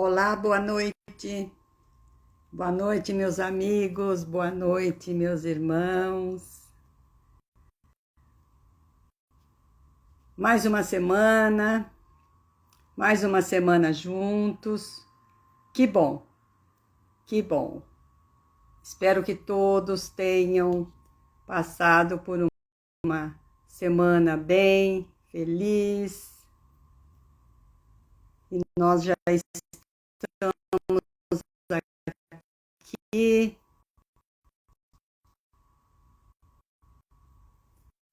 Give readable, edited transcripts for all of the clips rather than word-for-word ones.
Olá, boa noite. Boa noite, meus amigos. Boa noite, meus irmãos. Mais uma semana juntos. Que bom, que bom. Espero que todos tenham passado por uma semana bem, feliz. E nós já estamos aqui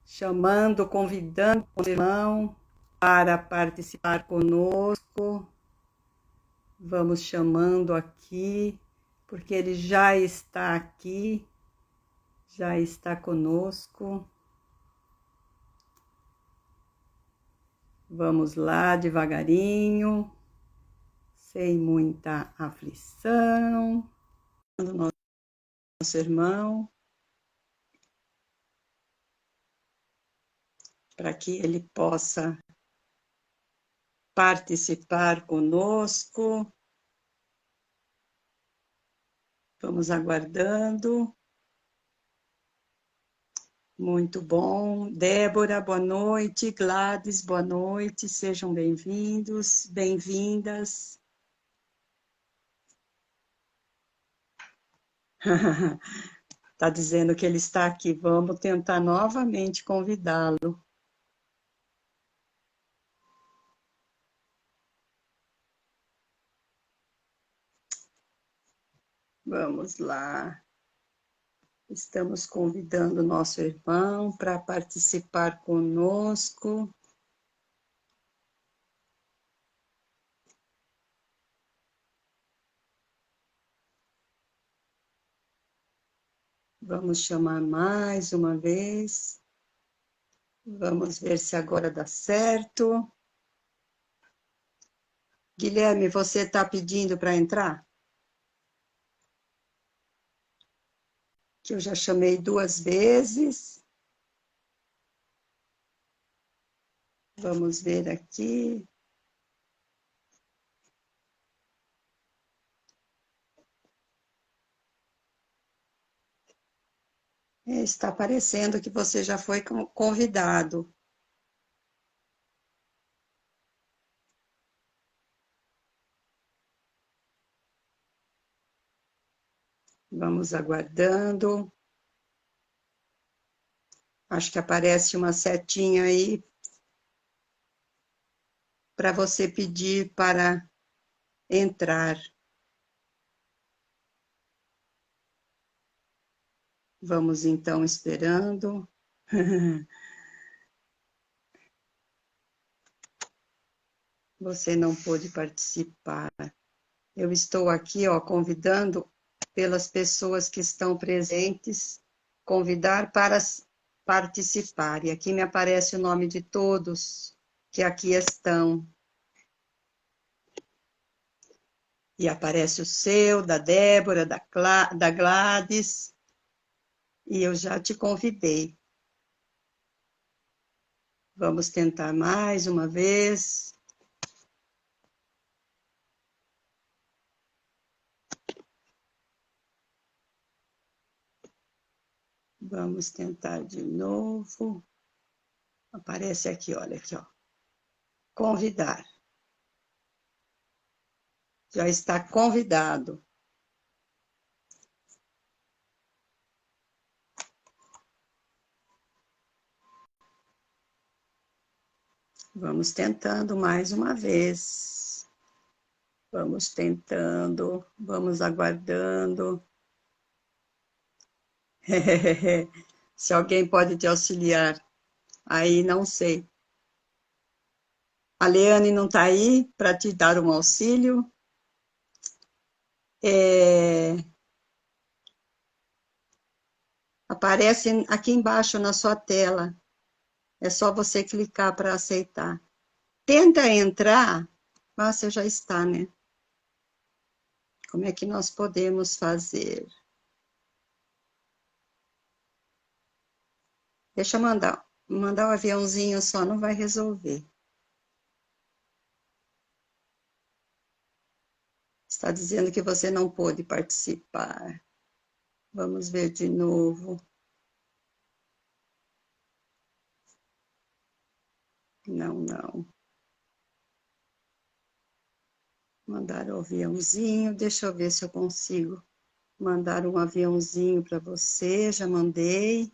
chamando, convidando o irmão para participar conosco. Vamos chamando aqui, porque ele já está aqui, já está conosco. Vamos lá devagarinho, sem muita aflição. Nosso irmão, para que ele possa participar conosco. Vamos aguardando. Muito bom. Débora, boa noite. Gladys, boa noite. Sejam bem-vindos, bem-vindas. Está dizendo que ele está aqui. Vamos tentar novamente convidá-lo. Vamos lá. Estamos convidando o nosso irmão para participar conosco. Vamos chamar mais uma vez. Vamos ver se agora dá certo. Guilherme, você está pedindo para entrar? Que eu já chamei 2 vezes. Vamos ver aqui. Está parecendo que você já foi convidado. Vamos aguardando. Acho que aparece uma setinha aí para você pedir para entrar. Vamos então esperando. Você não pôde participar. Eu estou aqui, ó, convidando pelas pessoas que estão presentes, convidar para participar. E aqui me aparece o nome de todos que aqui estão. E aparece o seu, da Débora, da Gladys. E eu já te convidei. Vamos tentar mais uma vez. Vamos tentar de novo. Aparece aqui, olha aqui, ó. Convidar. Já está convidado. Vamos tentando mais uma vez. Vamos tentando, vamos aguardando. Se alguém pode te auxiliar, aí não sei. A Leane não está aí para te dar um auxílio. Aparece aqui embaixo na sua tela. É só você clicar para aceitar. Tenta entrar. Ah, você já está, né? Como é que nós podemos fazer? Deixa eu mandar o aviãozinho só, não vai resolver. Está dizendo que você não pôde participar. Vamos ver de novo. Não. Mandar o aviãozinho. Deixa eu ver se eu consigo mandar um aviãozinho para você. Já mandei.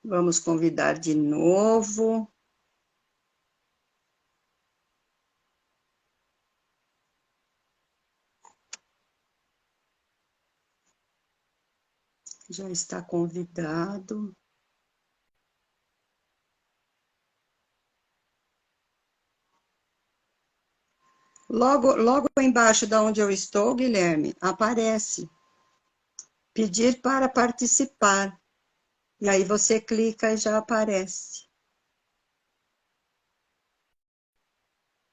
Vamos convidar de novo. Já está convidado. Logo embaixo de onde eu estou, Guilherme, aparece pedir para participar. E aí você clica e já aparece.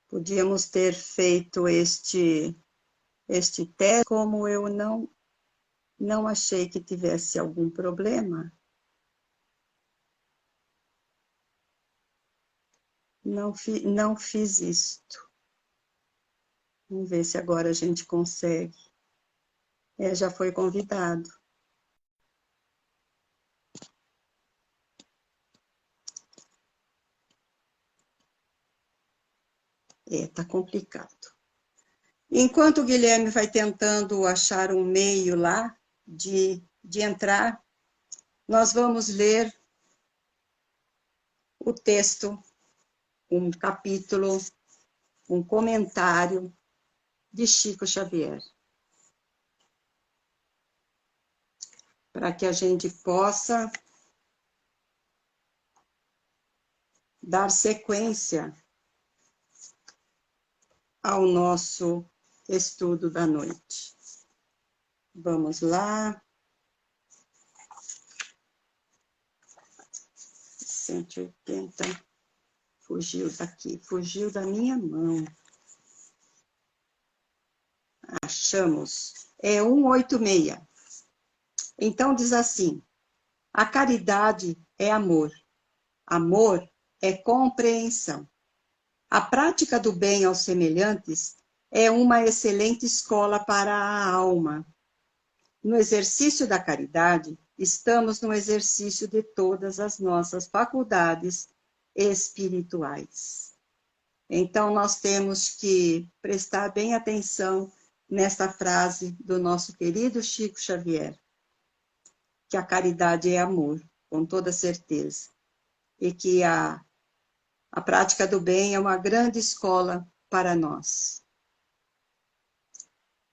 Podíamos ter feito este teste, como eu não achei que tivesse algum problema. Não fiz isto. Vamos ver se agora a gente consegue. Já foi convidado. Tá complicado. Enquanto o Guilherme vai tentando achar um meio lá de entrar, nós vamos ler o texto, um capítulo, um comentário de Chico Xavier, para que a gente possa dar sequência ao nosso estudo da noite. Vamos lá. 180. Fugiu daqui, fugiu da minha mão. Achamos. É 186. Então diz assim: a caridade é amor. Amor é compreensão. A prática do bem aos semelhantes é uma excelente escola para a alma. No exercício da caridade, estamos no exercício de todas as nossas faculdades espirituais. Então, nós temos que prestar bem atenção nesta frase do nosso querido Chico Xavier, que a caridade é amor, com toda certeza, e que a prática do bem é uma grande escola para nós.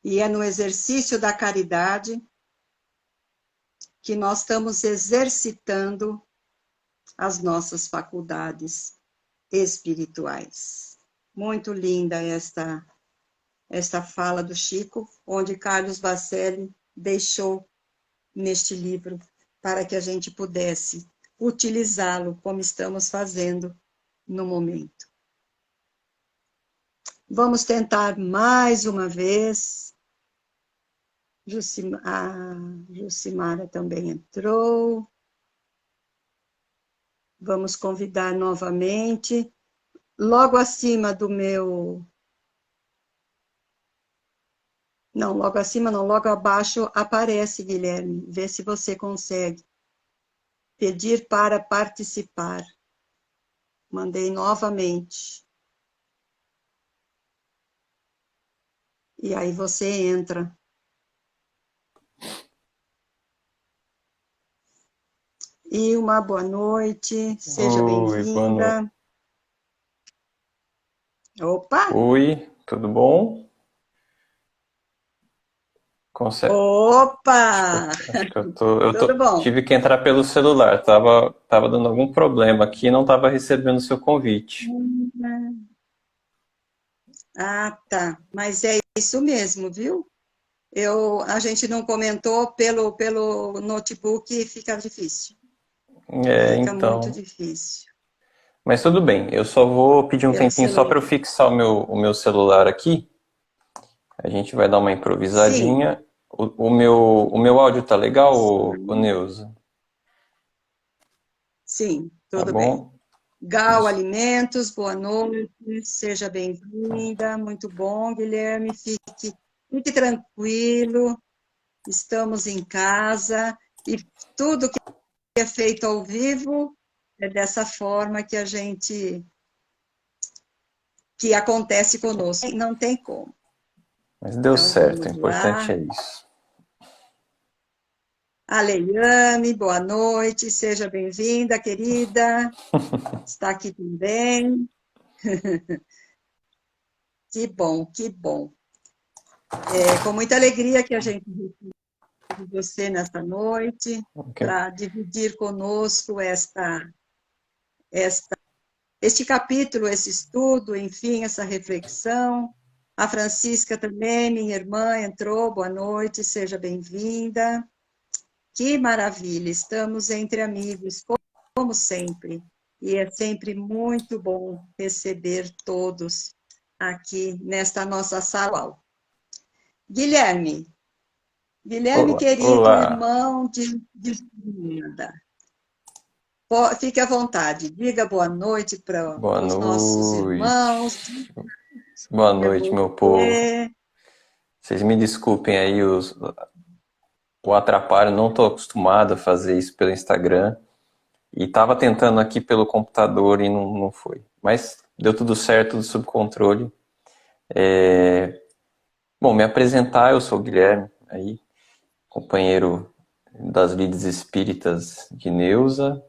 E é no exercício da caridade que nós estamos exercitando as nossas faculdades espirituais. Muito linda esta fala do Chico, onde Carlos Bacelli deixou neste livro para que a gente pudesse utilizá-lo como estamos fazendo no momento. Vamos tentar mais uma vez. Jucimara também entrou. Vamos convidar novamente. Logo acima do meu... Não, logo acima não, logo abaixo aparece, Guilherme. Vê se você consegue. Pedir para participar. Mandei novamente. E aí você entra. E uma boa noite, seja Oi, boa noite. bem-vinda. Opa! Oi, tudo bom? Opa! Acho que Tudo bom? tive que entrar pelo celular, tava dando algum problema aqui, não tava recebendo o seu convite. Ah, tá. Mas é isso mesmo, viu? A gente não comentou pelo notebook, fica difícil. Fica muito Então, difícil. mas tudo bem, eu só vou pedir um Pelo tempinho só para celular. eu fixar o meu celular aqui. A gente vai dar uma Sim, improvisadinha. O meu áudio tá legal, ô Neuza? Sim, Tá tudo bem. bom? Gal Isso. Alimentos, boa noite, seja bem-vinda. Muito bom, Guilherme. Fique tranquilo, estamos em casa e tudo que é feito ao vivo é dessa forma que acontece conosco. Não tem como. Mas deu Então certo, o vamos importante lá. é isso. A Leiane, boa noite, seja bem-vinda, querida. Está aqui também. Que bom, que bom. É com muita alegria que a gente recebe você nesta noite Ok. para dividir conosco esta, este capítulo, esse estudo, enfim, essa reflexão. A Francisca também, minha irmã, entrou. Boa noite, seja bem-vinda. Que maravilha, estamos entre amigos, como sempre. E é sempre muito bom receber todos aqui nesta nossa sala. Guilherme, Guilherme, Olá, querido olá. irmão de vida, fique à vontade, diga boa noite para Boa os nossos irmãos, noite. Boa é noite, meu povo. você. Vocês me desculpem aí o atrapalho, não estou acostumado a fazer isso pelo Instagram. E estava tentando aqui pelo computador e não foi. Mas deu tudo certo, tudo sob controle. Bom, me apresentar, eu sou o Guilherme, aí, companheiro das lides espíritas de Neuza.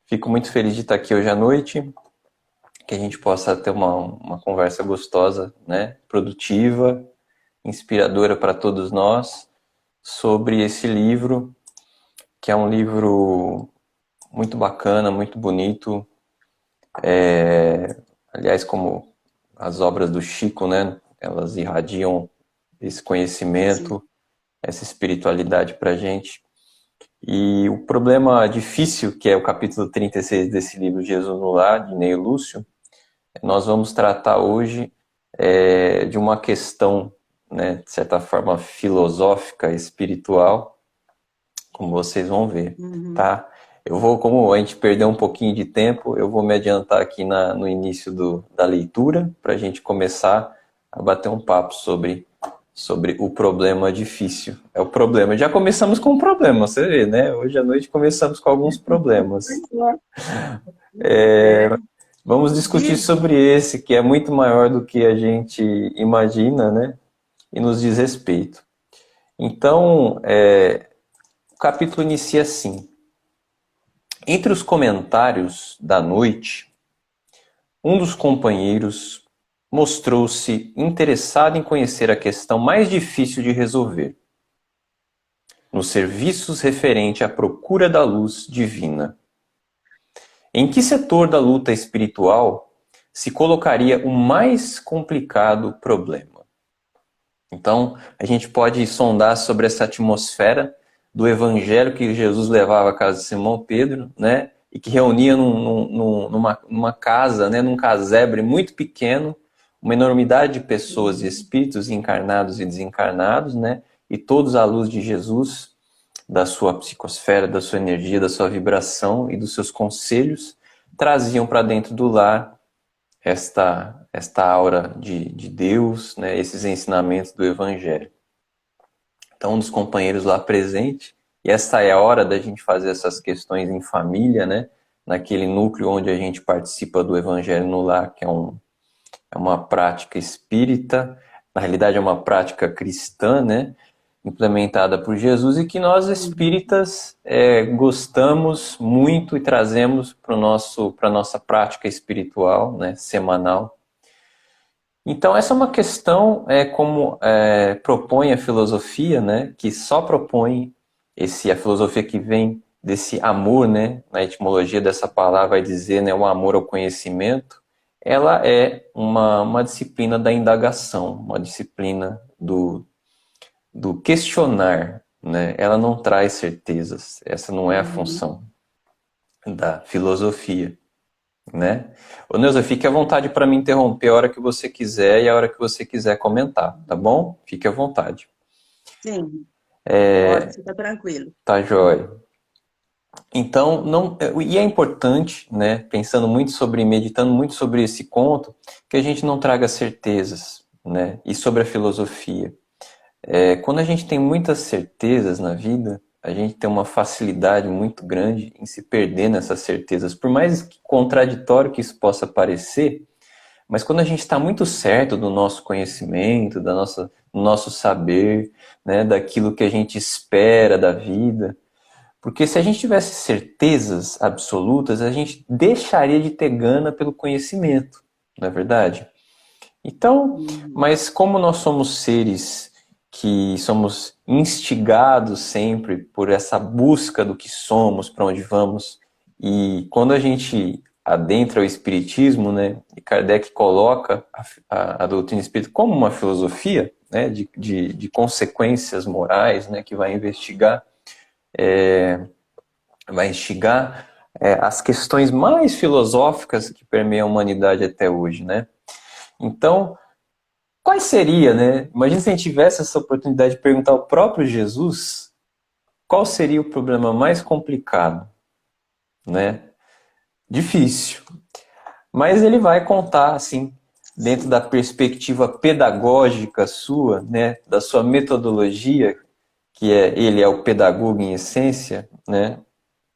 Fico muito feliz de estar aqui hoje à noite, que a gente possa ter uma conversa gostosa, né? Produtiva, inspiradora para todos nós, sobre esse livro, que é um livro muito bacana, muito bonito. Aliás, como as obras do Chico, né? Elas irradiam esse Sim. conhecimento, essa espiritualidade para a gente. E o problema difícil, que é o capítulo 36 desse livro, Jesus no Lar, de Neio Lúcio, nós vamos tratar hoje de uma questão, né, de certa forma, filosófica, espiritual, como vocês vão ver, Uhum. tá? Eu vou, como a gente perdeu um pouquinho de tempo, eu vou me adiantar aqui no início da leitura, para a gente começar a bater um papo sobre o problema difícil. É o problema. Já começamos com um problema, você vê, né? Hoje à noite começamos com alguns problemas. É, Vamos discutir diz, sobre esse, que é muito maior do que a gente imagina, né? E nos diz respeito. Então, o capítulo inicia assim. Entre os comentários da noite, um dos companheiros mostrou-se interessado em conhecer a questão mais difícil de resolver, nos serviços referente à procura da luz divina. Em que setor da luta espiritual se colocaria o mais complicado problema? Então, a gente pode sondar sobre essa atmosfera do evangelho que Jesus levava à casa de Simão Pedro, né? E que reunia numa casa, né? Num casebre muito pequeno, uma enormidade de pessoas e espíritos encarnados e desencarnados, né? E todos à luz de Jesus, da sua psicosfera, da sua energia, da sua vibração e dos seus conselhos, traziam para dentro do lar esta aura de Deus, né, esses ensinamentos do Evangelho. Então, um dos companheiros lá presente, e essa é a hora da gente fazer essas questões em família, né, naquele núcleo onde a gente participa do Evangelho no lar, que é uma prática espírita, na realidade é uma prática cristã, né, implementada por Jesus e que nós espíritas gostamos muito e trazemos para a nossa prática espiritual, né, semanal. Então, essa é uma questão, como propõe a filosofia, né, que só propõe a filosofia que vem desse amor, né, na etimologia dessa palavra vai dizer, né, o amor ao conhecimento, ela é uma disciplina da indagação, uma disciplina do questionar, né, ela não traz certezas, essa não é a uhum. função da filosofia. Né? Ô Neuza, fique à vontade para me interromper a hora que você quiser e a hora que você quiser comentar, tá bom? Fique à vontade. Sim, pode ficar tranquilo. Tá, joia. Então, não, e é importante, né, pensando muito sobre, meditando muito sobre esse conto, que a gente não traga certezas, né, e sobre a filosofia. Quando a gente tem muitas certezas na vida, a gente tem uma facilidade muito grande em se perder nessas certezas. Por mais contraditório que isso possa parecer, mas quando a gente está muito certo do nosso conhecimento, do nosso saber, né, daquilo que a gente espera da vida, porque se a gente tivesse certezas absolutas, a gente deixaria de ter gana pelo conhecimento, não é verdade? Então, mas como nós somos seres que somos instigados sempre por essa busca do que somos, para onde vamos, e quando a gente adentra o Espiritismo, né, e Kardec coloca a doutrina espírita como uma filosofia, né, de consequências morais, né, que vai instigar as questões mais filosóficas que permeiam a humanidade até hoje, né? Então, quais seria, né? Imagina se a gente tivesse essa oportunidade de perguntar ao próprio Jesus qual seria o problema mais complicado, né? Difícil. Mas ele vai contar, assim, dentro da perspectiva pedagógica sua, né? Da sua metodologia, ele é o pedagogo em essência, né?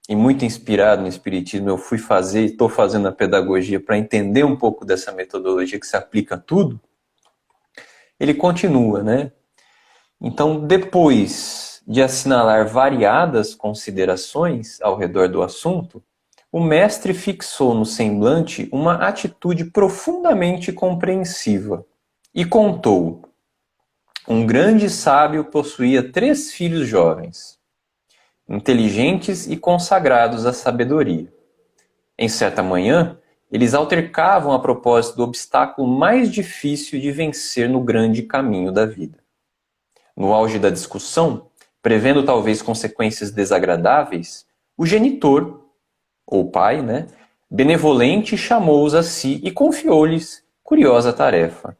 E muito inspirado no Espiritismo, eu fui fazer e estou fazendo a pedagogia para entender um pouco dessa metodologia que se aplica a tudo. Ele continua, né? Então, depois de assinalar variadas considerações ao redor do assunto, o mestre fixou no semblante uma atitude profundamente compreensiva e contou: um grande sábio possuía 3 filhos jovens, inteligentes e consagrados à sabedoria. Em certa manhã, eles altercavam a propósito do obstáculo mais difícil de vencer no grande caminho da vida. No auge da discussão, prevendo talvez consequências desagradáveis, o genitor, ou pai, né, benevolente chamou-os a si e confiou-lhes curiosa tarefa.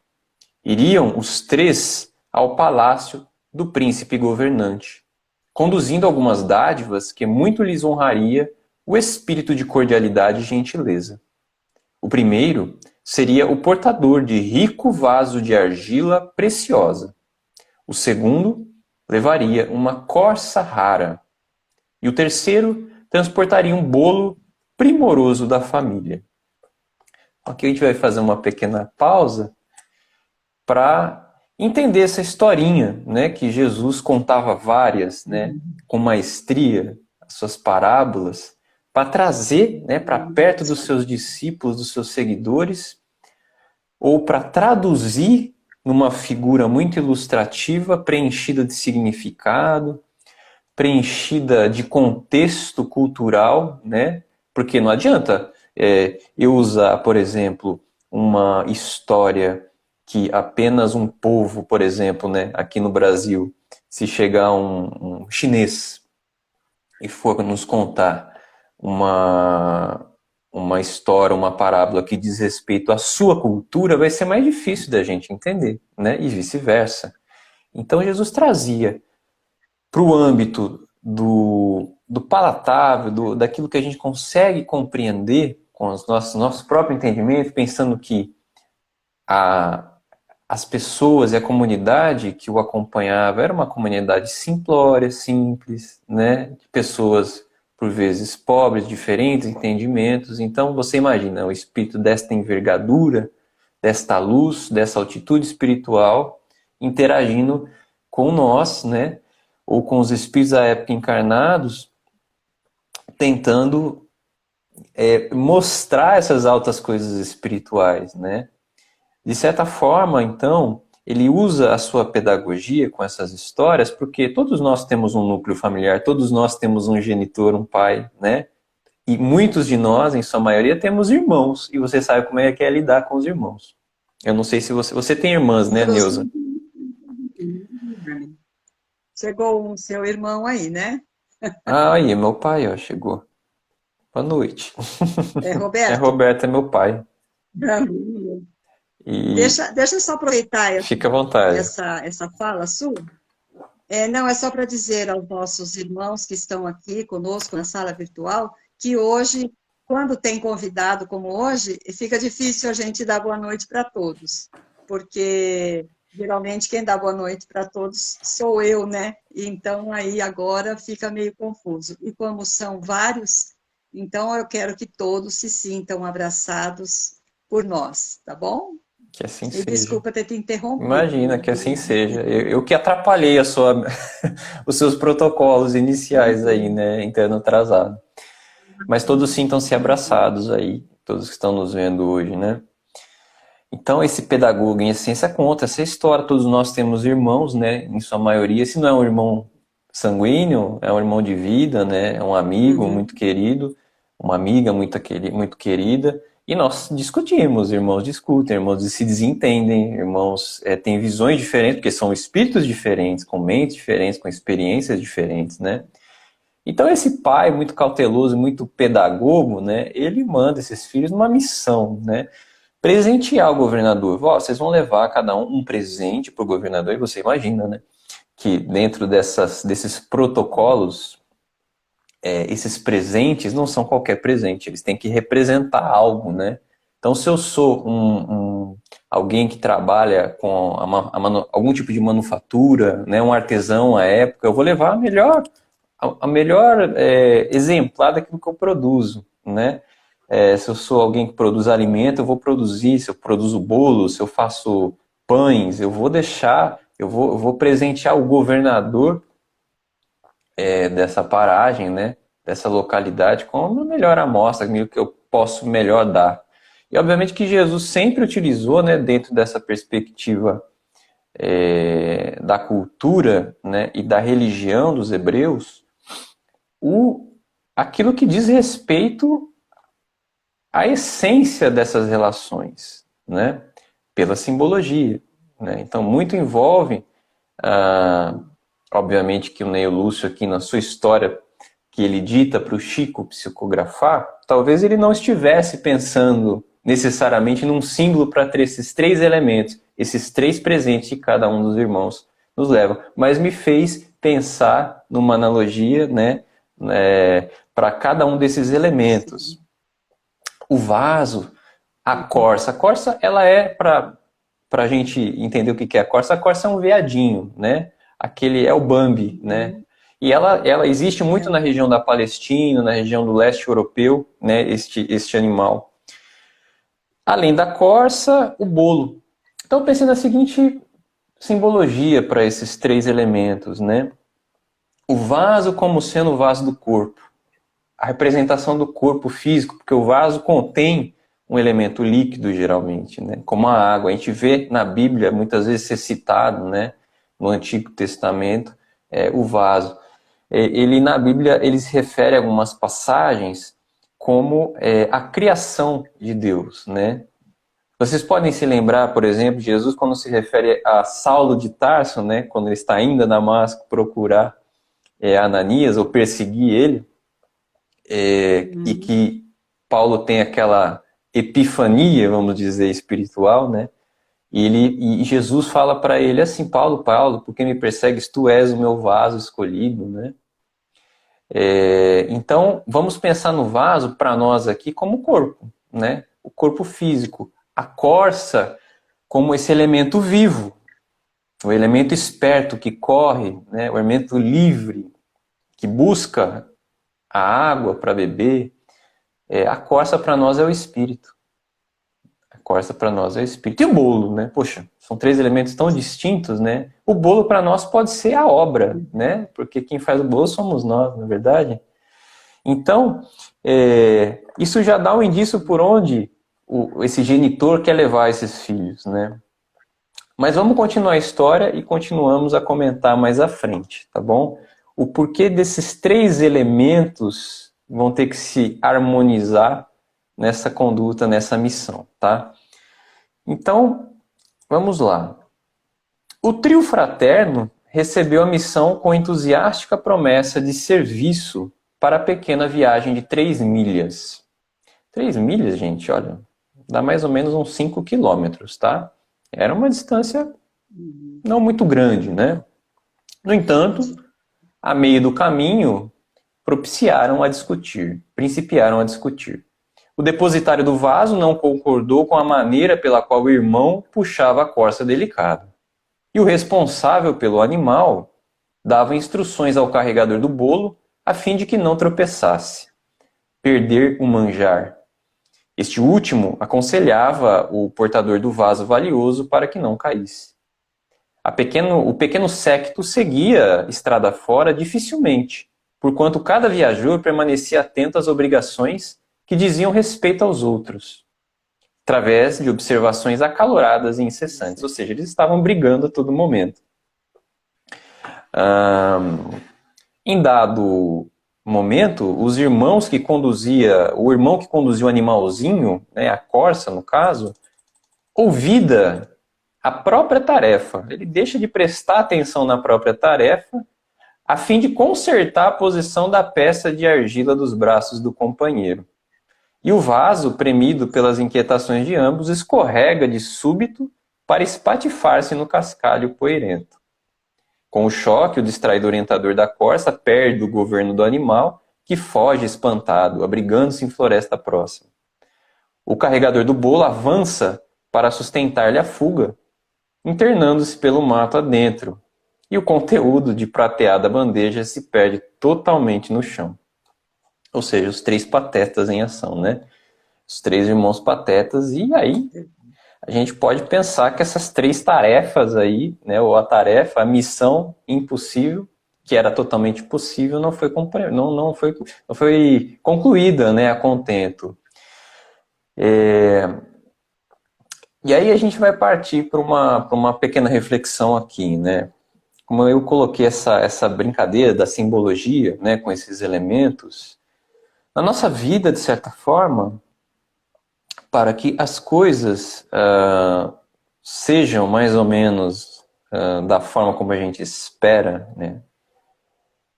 Iriam os 3 ao palácio do príncipe governante, conduzindo algumas dádivas que muito lhes honraria o espírito de cordialidade e gentileza. O primeiro seria o portador de rico vaso de argila preciosa. O segundo levaria uma corça rara. E o terceiro transportaria um bolo primoroso da família. Aqui a gente vai fazer uma pequena pausa para entender essa historinha, né, que Jesus contava várias, né, com maestria, as suas parábolas, para trazer, né, para perto dos seus discípulos, dos seus seguidores, ou para traduzir numa figura muito ilustrativa, preenchida de significado, preenchida de contexto cultural, né? Porque não adianta eu usar, por exemplo, uma história que apenas um povo, por exemplo, né, aqui no Brasil, se chegar um chinês e for nos contar uma história, uma parábola que diz respeito à sua cultura, vai ser mais difícil da gente entender, né? E vice-versa. Então Jesus trazia para o âmbito do palatável, daquilo que a gente consegue compreender com os nosso próprio entendimento, pensando que as pessoas e a comunidade que o acompanhava era uma comunidade simplória, simples, né? De pessoas, por vezes, pobres, diferentes entendimentos. Então, você imagina o espírito desta envergadura, desta luz, dessa altitude espiritual, interagindo com nós, né? Ou com os espíritos da época encarnados, tentando mostrar essas altas coisas espirituais, né? De certa forma, então, ele usa a sua pedagogia com essas histórias, porque todos nós temos um núcleo familiar, todos nós temos um genitor, um pai, né? E muitos de nós, em sua maioria, temos irmãos, e você sabe como é que é lidar com os irmãos. Eu não sei se você tem irmãs, né, Neuza? Chegou o seu irmão aí, né? Ah, aí, meu pai, ó, chegou. Boa noite. É É, Roberto? Roberto é meu pai. E Deixa eu só aproveitar fica à vontade. essa fala sua Não, é só para dizer aos nossos irmãos que estão aqui conosco na sala virtual que hoje, quando tem convidado como hoje, fica difícil a gente dar boa noite para todos, porque geralmente quem dá boa noite para todos sou eu, né? Então aí agora fica meio confuso. E como são vários, então eu quero que todos se sintam abraçados por nós, tá bom? Que assim E seja. desculpa ter te interrompido, Imagina, que assim Guilherme. seja. Eu que atrapalhei os seus protocolos iniciais aí, né? Entrando atrasado. Mas todos sintam-se abraçados aí, todos que estão nos vendo hoje, né? Então, esse pedagogo, em essência, conta essa história. Todos nós temos irmãos, né? Em sua maioria, se não é um irmão sanguíneo, é um irmão de vida, né? É um amigo Uhum. muito querido, uma amiga muito querida. E nós discutimos, irmãos discutem, irmãos se desentendem, irmãos têm visões diferentes, porque são espíritos diferentes, com mentes diferentes, com experiências diferentes, né? Então, esse pai muito cauteloso, muito pedagogo, né? Ele manda esses filhos numa missão, né? Presentear o governador. Ó, vocês vão levar cada um presente para o governador, e você imagina, né? Que dentro desses protocolos, esses presentes não são qualquer presente, eles têm que representar algo, né? Então, se eu sou alguém que trabalha com algum tipo de manufatura, né, um artesão à época, eu vou levar a melhor exemplar daquilo que eu produzo, né? Se eu sou alguém que produz alimento, eu vou produzir. Se eu produzo bolos, se eu faço pães, eu vou presentear o governador dessa paragem, né? Dessa localidade com a melhor amostra, aquilo que eu posso melhor dar. E obviamente que Jesus sempre utilizou, né, dentro dessa perspectiva da cultura, né, e da religião dos hebreus, aquilo que diz respeito à essência dessas relações, né? Pela simbologia, né? Então, muito envolve, obviamente que o Neio Lúcio aqui na sua história que ele dita para o Chico psicografar, talvez ele não estivesse pensando necessariamente num símbolo para ter esses três elementos, esses três presentes que cada um dos irmãos nos leva, mas me fez pensar numa analogia, né, para cada um desses elementos. O vaso, a corça. A corça, ela para a gente entender o que é a corça é um veadinho, né? Aquele é o Bambi, né? E ela existe muito na região da Palestina, na região do leste europeu, né? Este animal. Além da corça, o bolo. Então, eu pensei na seguinte simbologia para esses três elementos, né? O vaso como sendo o vaso do corpo. A representação do corpo físico, porque o vaso contém um elemento líquido, geralmente, né? Como a água. A gente vê na Bíblia, muitas vezes, ser citado, né? No Antigo Testamento, o vaso. Ele, na Bíblia, ele se refere a algumas passagens como a criação de Deus, né? Vocês podem se lembrar, por exemplo, de Jesus quando se refere a Saulo de Tarso, né? Quando ele está indo a Damasco procurar Ananias ou perseguir ele, e que Paulo tem aquela epifania, vamos dizer, espiritual, né? E Jesus fala para ele assim: Paulo, Paulo, por que me persegues? Tu és o meu vaso escolhido, né? Então, vamos pensar no vaso para nós aqui como corpo, né? O corpo físico. A corça como esse elemento vivo, o elemento esperto que corre, né? O elemento livre que busca a água para beber. A corça para nós é o espírito. A corça para nós é o espírito. E o bolo, né? Poxa, são três elementos tão distintos, né? O bolo para nós pode ser a obra, né? Porque quem faz o bolo somos nós, na é verdade. Então, isso já dá um indício por onde esse genitor quer levar esses filhos, né? Mas vamos continuar a história e continuamos a comentar mais à frente, tá bom? O porquê desses três elementos vão ter que se harmonizar nessa conduta, nessa missão, tá? Então, vamos lá. O trio fraterno recebeu a missão com entusiástica promessa de serviço para a pequena viagem de 3 milhas. 3 milhas, gente, olha, dá mais ou menos uns 5 quilômetros, tá? Era uma distância não muito grande, né? No entanto, a meio do caminho, principiaram a discutir. O depositário do vaso não concordou com a maneira pela qual o irmão puxava a corça delicada. E o responsável pelo animal dava instruções ao carregador do bolo a fim de que não tropeçasse. Perder o manjar. Este último aconselhava o portador do vaso valioso para que não caísse. O pequeno séquito seguia estrada fora dificilmente, porquanto cada viajor permanecia atento às obrigações que diziam respeito aos outros, através de observações acaloradas e incessantes. Ou seja, eles estavam brigando a todo momento. Em dado momento, o irmão que conduzia o animalzinho, né, a corça no caso, ouvida a própria tarefa. Ele deixa de prestar atenção na própria tarefa a fim de consertar a posição da peça de argila dos braços do companheiro. E o vaso, premido pelas inquietações de ambos, escorrega de súbito para espatifar-se no cascalho poeirento. Com o choque, o distraído orientador da corça perde o governo do animal, que foge espantado, abrigando-se em floresta próxima. O carregador do bolo avança para sustentar-lhe a fuga, internando-se pelo mato adentro, e o conteúdo de prateada bandeja se perde totalmente no chão. Ou seja, os três patetas em ação, né? Os três irmãos patetas, e aí a gente pode pensar que essas três tarefas aí, né, ou a missão impossível, que era totalmente possível, não foi concluída, né, a contento. E aí a gente vai partir para uma pequena reflexão aqui, né? Como eu coloquei essa brincadeira da simbologia, né, com esses elementos, na nossa vida, de certa forma, para que as coisas sejam mais ou menos da forma como a gente espera, né?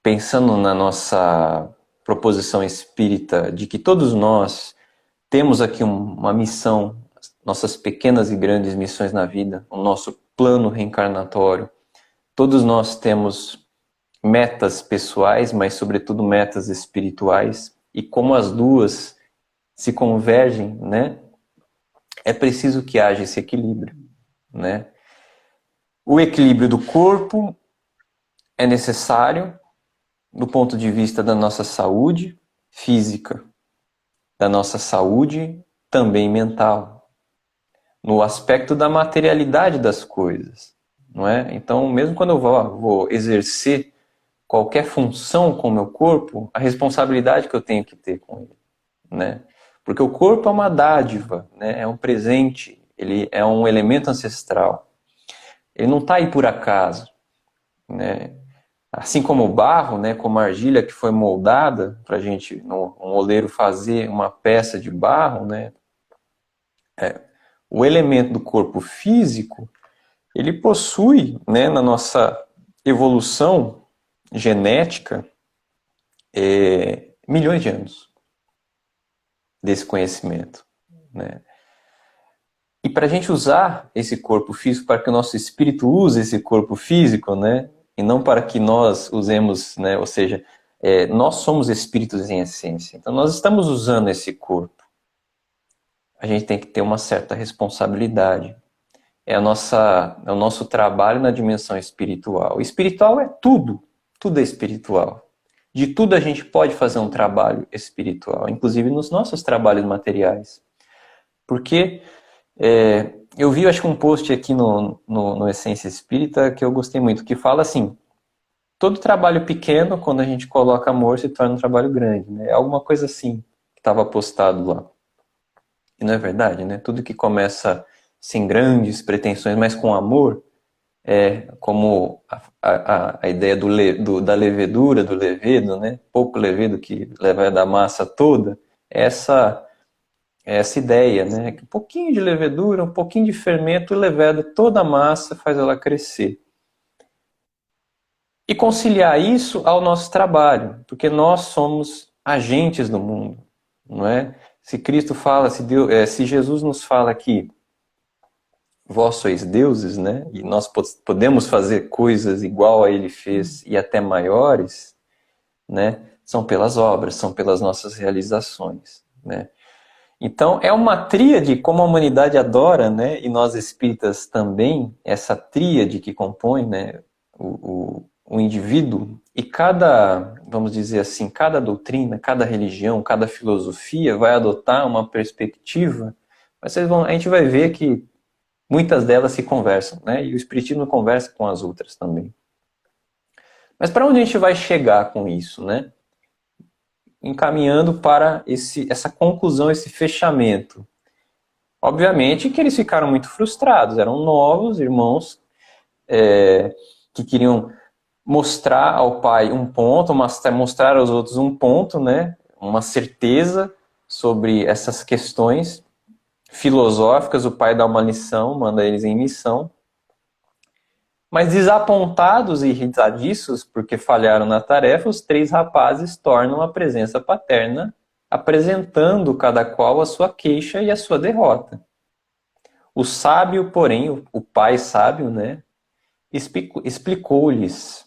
Pensando na nossa proposição espírita de que todos nós temos aqui uma missão, nossas pequenas e grandes missões na vida, o nosso plano reencarnatório. Todos nós temos metas pessoais, mas sobretudo metas espirituais, e como as duas se convergem, né, é preciso que haja esse equilíbrio, né? O equilíbrio do corpo é necessário do ponto de vista da nossa saúde física, da nossa saúde também mental, no aspecto da materialidade das coisas, não é? Então, mesmo quando eu vou exercer qualquer função com o meu corpo, a responsabilidade que eu tenho que ter com ele, né? Porque o corpo é uma dádiva, né? É um presente, ele é um elemento ancestral. Ele não está aí por acaso, né? Assim como o barro, né, como a argila que foi moldada para a gente, um oleiro, fazer uma peça de barro, né? O elemento do corpo físico, ele possui, né, na nossa evolução genética, milhões de anos desse conhecimento, né? E para a gente usar esse corpo físico, para que o nosso espírito use esse corpo físico, né, e não para que nós usemos, né, ou seja, nós somos espíritos em essência, então nós estamos usando esse corpo. A gente tem que ter uma certa responsabilidade. É o nosso trabalho na dimensão espiritual. O espiritual é tudo, tudo é espiritual. De tudo a gente pode fazer um trabalho espiritual, inclusive nos nossos trabalhos materiais. Porque eu vi, acho que um post aqui no Essência Espírita que eu gostei muito, que fala assim: todo trabalho pequeno, quando a gente coloca amor, se torna um trabalho grande, né? É alguma coisa assim que estava postado lá. E não é verdade, né? Tudo que começa sem grandes pretensões, mas com amor, como a ideia da levedura, do levedo, né? Pouco levedo que leva da massa toda, essa ideia, né? Que um pouquinho de levedura, um pouquinho de fermento leveda toda a massa, faz ela crescer. E conciliar isso ao nosso trabalho, porque nós somos agentes do mundo, não é? Se Cristo fala, se Jesus nos fala que vós sois deuses, né? E nós podemos fazer coisas igual a ele fez e até maiores, né? São pelas obras, são pelas nossas realizações, né? Então, é uma tríade, como a humanidade adora, né? E nós espíritas também, essa tríade que compõe, né? O indivíduo, e cada, vamos dizer assim, cada doutrina, cada religião, cada filosofia vai adotar uma perspectiva, mas a gente vai ver que muitas delas se conversam, né? E o espiritismo conversa com as outras também. Mas para onde a gente vai chegar com isso, né? Encaminhando para essa conclusão, esse fechamento. Obviamente que eles ficaram muito frustrados, eram novos irmãos que queriam mostrar ao pai um ponto, mostrar aos outros um ponto, né? Uma certeza sobre essas questões filosóficas. O pai dá uma lição, manda eles em missão. Mas desapontados e irritadiços porque falharam na tarefa, os três rapazes tornam a presença paterna, apresentando cada qual a sua queixa e a sua derrota. O sábio, porém, o pai sábio, né, explicou-lhes: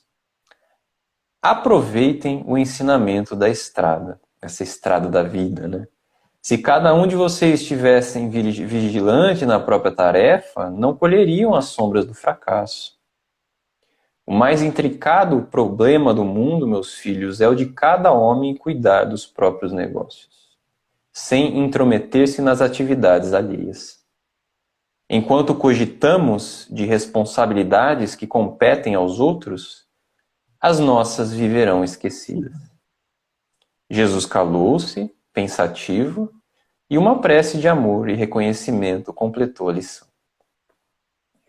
aproveitem o ensinamento da estrada, essa estrada da vida, né? Se cada um de vocês estivesse vigilante na própria tarefa, não colheriam as sombras do fracasso. O mais intricado problema do mundo, meus filhos, é o de cada homem cuidar dos próprios negócios, sem intrometer-se nas atividades alheias. Enquanto cogitamos de responsabilidades que competem aos outros, as nossas viverão esquecidas. Jesus calou-se, pensativo, e uma prece de amor e reconhecimento completou a lição.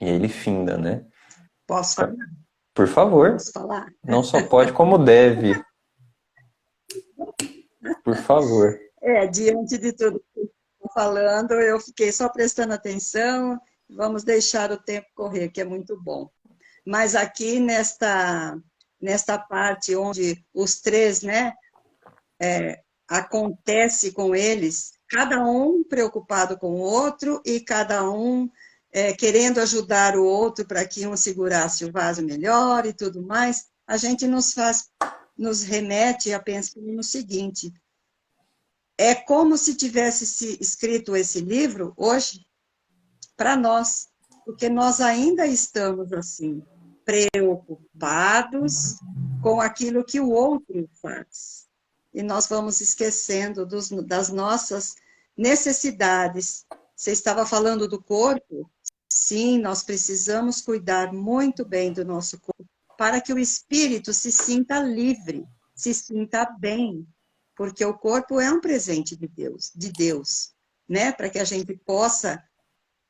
E aí ele finda, né? Posso falar? Por favor. Posso falar? Não só pode, como deve. Por favor. Diante de tudo que estou falando, eu fiquei só prestando atenção. Vamos deixar o tempo correr, que é muito bom. Mas aqui nesta parte onde os três, né, acontece com eles, cada um preocupado com o outro e cada um querendo ajudar o outro para que um segurasse o vaso melhor e tudo mais, a gente nos remete a pensar no seguinte: é como se tivesse escrito esse livro hoje para nós, porque nós ainda estamos assim, preocupados com aquilo que o outro faz. E nós vamos esquecendo das nossas necessidades. Você estava falando do corpo? Sim, nós precisamos cuidar muito bem do nosso corpo para que o espírito se sinta livre, se sinta bem, porque o corpo é um presente de Deus, né? Para que a gente possa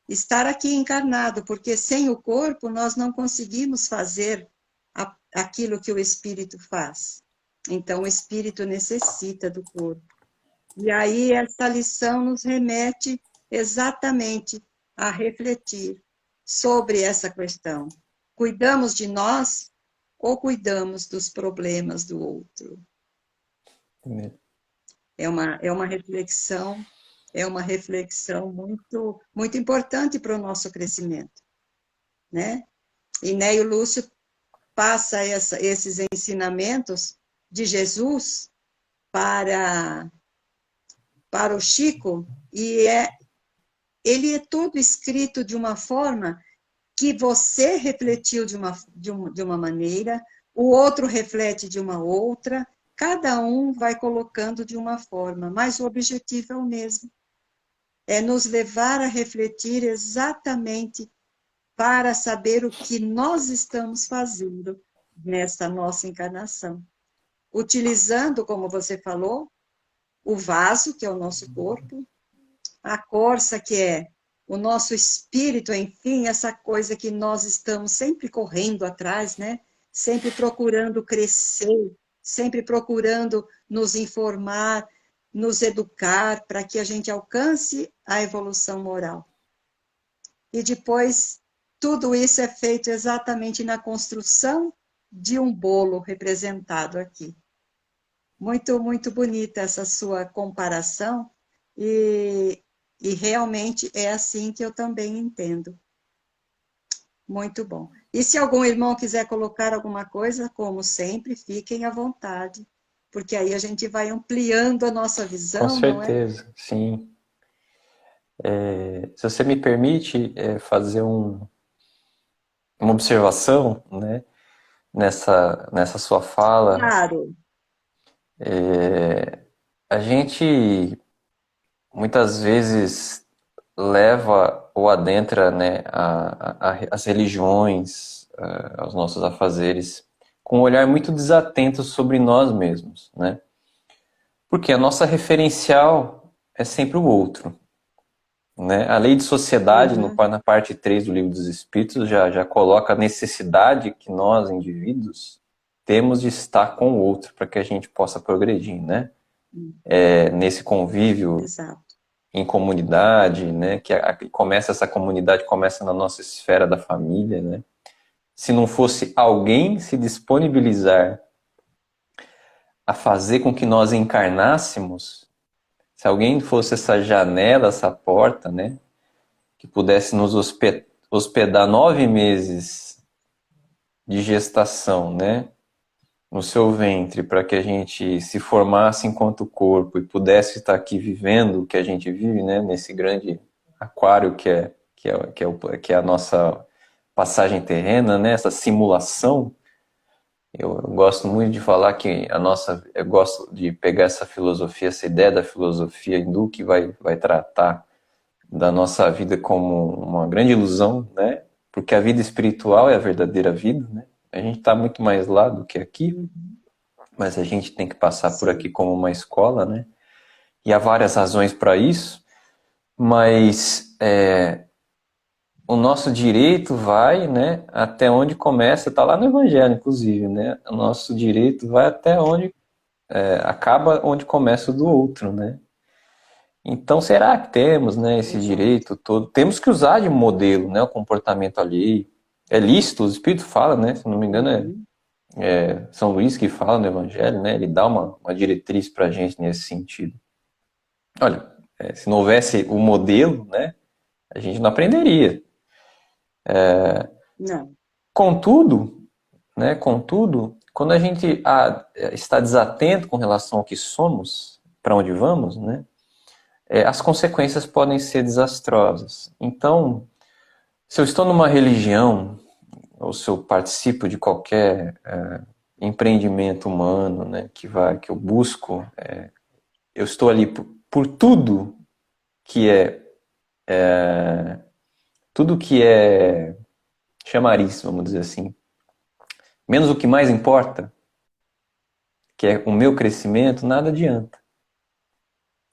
estar aqui encarnado, porque sem o corpo nós não conseguimos fazer aquilo que o espírito faz. Então, o espírito necessita do corpo. E aí, essa lição nos remete exatamente a refletir sobre essa questão. Cuidamos de nós ou cuidamos dos problemas do outro? É uma reflexão muito, muito importante para o nosso crescimento, né? E Neio Lúcio passa esses ensinamentos de Jesus para o Chico, e ele é todo escrito de uma forma que você refletiu de uma maneira, o outro reflete de uma outra, cada um vai colocando de uma forma, mas o objetivo é o mesmo. É nos levar a refletir exatamente para saber o que nós estamos fazendo nesta nossa encarnação. Utilizando, como você falou, o vaso, que é o nosso corpo, a corça, que é o nosso espírito, enfim, essa coisa que nós estamos sempre correndo atrás, né? Sempre procurando crescer, sempre procurando nos informar, nos educar, para que a gente alcance a evolução moral. E depois, tudo isso é feito exatamente na construção de um bolo representado aqui. Muito, muito bonita essa sua comparação, e realmente é assim que eu também entendo. Muito bom. E se algum irmão quiser colocar alguma coisa, como sempre, fiquem à vontade, porque aí a gente vai ampliando a nossa Com visão, não é? certeza, sim. Se você me permite fazer uma observação, né, nessa sua fala, Claro. a gente muitas vezes leva ou adentra, né, as religiões, aos nossos afazeres, com um olhar muito desatento sobre nós mesmos, né? Porque a nossa referencial é sempre o outro, né? A lei de sociedade, Uhum. na parte 3 do Livro dos Espíritos, já coloca a necessidade que nós, indivíduos, temos de estar com o outro para que a gente possa progredir, né? Nesse convívio Exato. em comunidade, né? Essa comunidade começa na nossa esfera da família, né? Se não fosse alguém se disponibilizar a fazer com que nós encarnássemos, se alguém fosse essa janela, essa porta, né? Que pudesse nos hospedar 9 meses de gestação, né? No seu ventre, para que a gente se formasse enquanto corpo e pudesse estar aqui vivendo o que a gente vive, né? Nesse grande aquário que é a nossa passagem terrena, né? Essa simulação. Eu gosto muito de falar que eu gosto de pegar essa filosofia, essa ideia da filosofia hindu que vai tratar da nossa vida como uma grande ilusão, né? Porque a vida espiritual é a verdadeira vida, né? A gente está muito mais lá do que aqui, Uhum. mas a gente tem que passar por aqui Sim. como uma escola, né? E há várias razões para isso, mas o nosso direito vai, né, até onde começa, está lá no Evangelho, inclusive, né? O nosso direito vai até onde acaba, onde começa o do outro, né? Então, será que temos, né, esse Exato. direito todo? Temos que usar de modelo, né, o comportamento alheio. É lícito, o Espírito fala, né, se não me engano, Uhum. São Luís que fala no Evangelho, né, ele dá uma diretriz para a gente nesse sentido. Olha, se não houvesse o modelo, né, a gente não aprenderia. Não. Contudo, né, quando a gente está desatento com relação ao que somos, para onde vamos, né, as consequências podem ser desastrosas. Então, se eu estou numa religião, ou se eu participo de qualquer empreendimento humano, né, que eu busco, eu estou ali por que é, tudo que é chamariz, vamos dizer assim, menos o que mais importa, que é o meu crescimento, nada adianta,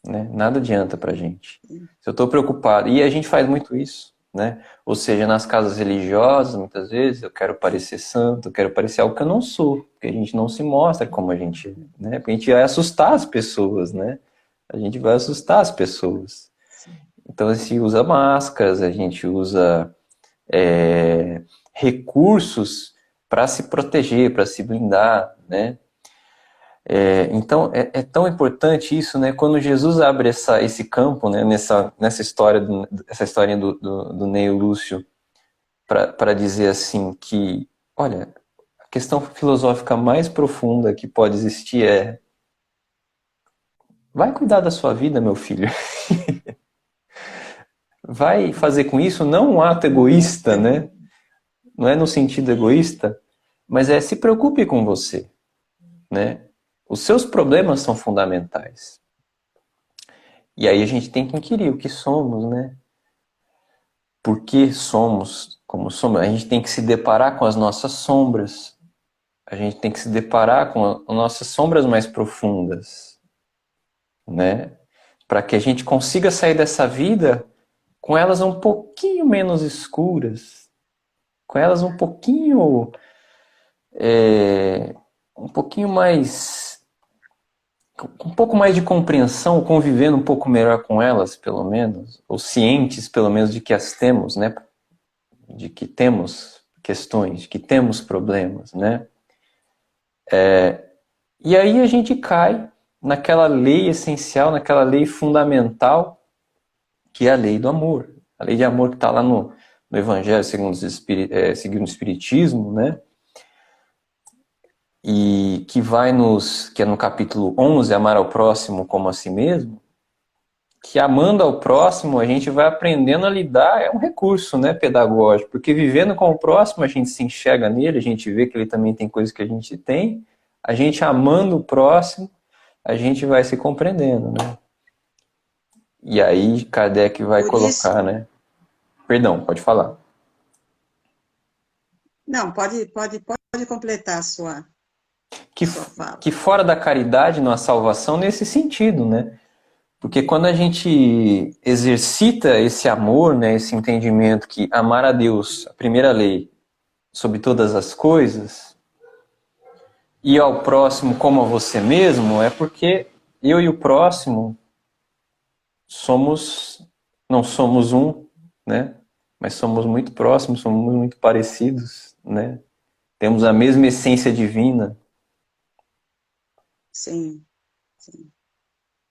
né? Nada adianta pra gente. Se eu estou preocupado, e a gente faz muito isso, né? Ou seja, nas casas religiosas, muitas vezes, eu quero parecer santo, eu quero parecer algo que eu não sou, porque a gente não se mostra como a gente é, né? Porque a gente vai assustar as pessoas, né? A gente vai assustar as pessoas. Sim. Então, a gente usa máscaras, a gente usa recursos para se proteger, para se blindar, né? Então, é tão importante isso, né? Quando Jesus abre esse campo, né? Nessa história, essa historinha do Neio Lúcio, para dizer assim que, olha, a questão filosófica mais profunda que pode existir vai cuidar da sua vida, meu filho. Vai fazer com isso não um ato egoísta, né? Não é no sentido egoísta, mas se preocupe com você, né? Os seus problemas são fundamentais. E aí a gente tem que inquirir o que somos, né? Por que somos como somos? A gente tem que se deparar com as nossas sombras. A gente tem que se deparar com as nossas sombras mais profundas, né? Para que a gente consiga sair dessa vida com elas um pouquinho menos escuras, com elas um pouquinho mais, com um pouco mais de compreensão, convivendo um pouco melhor com elas, pelo menos, ou cientes, pelo menos, de que as temos, né? De que temos questões, de que temos problemas, né? E aí a gente cai naquela lei essencial, naquela lei fundamental, que é a lei do amor. A lei de amor que está lá no Evangelho segundo o Espiritismo, né? E que que é no capítulo 11, amar ao próximo como a si mesmo, que amando ao próximo a gente vai aprendendo a lidar, é um recurso, né, pedagógico, porque vivendo com o próximo a gente se enxerga nele, a gente vê que ele também tem coisas que a gente tem, a gente amando o próximo, a gente vai se compreendendo, né? E aí Kardec vai Por isso, colocar, né? Perdão, pode falar. não, pode completar Que, sua fala. que fora da caridade não há salvação nesse sentido, né? Porque quando a gente exercita esse amor, né, esse entendimento que amar a Deus, a primeira lei, sobre todas as coisas, e ao próximo como a você mesmo, é porque eu e o próximo não somos um, né? Mas somos muito próximos, somos muito parecidos, né? Temos a mesma essência divina. Sim, sim.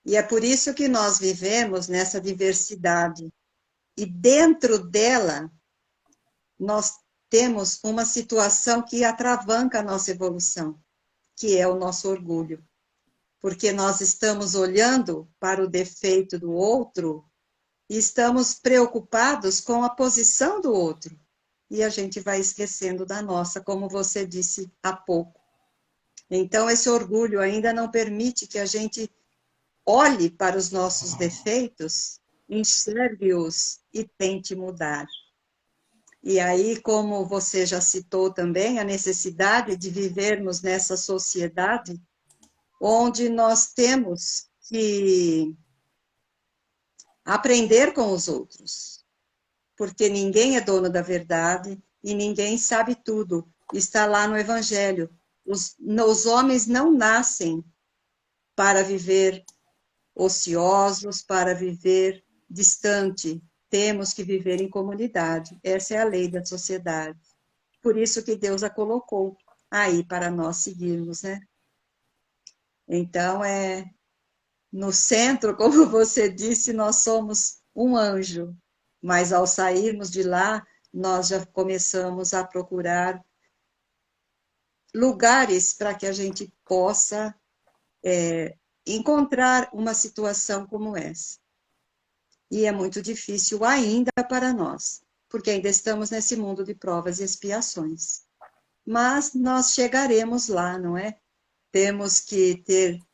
E é por isso que nós vivemos nessa diversidade. E dentro dela, nós temos uma situação que atravanca a nossa evolução, que é o nosso orgulho. Porque nós estamos olhando para o defeito do outro e estamos preocupados com a posição do outro. E a gente vai esquecendo da nossa, como você disse há pouco. Então, esse orgulho ainda não permite que a gente olhe para os nossos defeitos, enxergue-os e tente mudar. E aí, como você já citou também, a necessidade de vivermos nessa sociedade onde nós temos que aprender com os outros, porque ninguém é dono da verdade e ninguém sabe tudo. Está lá no Evangelho. Os homens não nascem para viver ociosos, para viver distante. Temos que viver em comunidade. Essa é a lei da sociedade. Por isso que Deus a colocou aí para nós seguirmos, né? Então, no centro, como você disse, nós somos um anjo, mas ao sairmos de lá, nós já começamos a procurar lugares para que a gente possa encontrar uma situação como essa. E é muito difícil ainda para nós, porque ainda estamos nesse mundo de provas e expiações. Mas nós chegaremos lá, não é? Temos que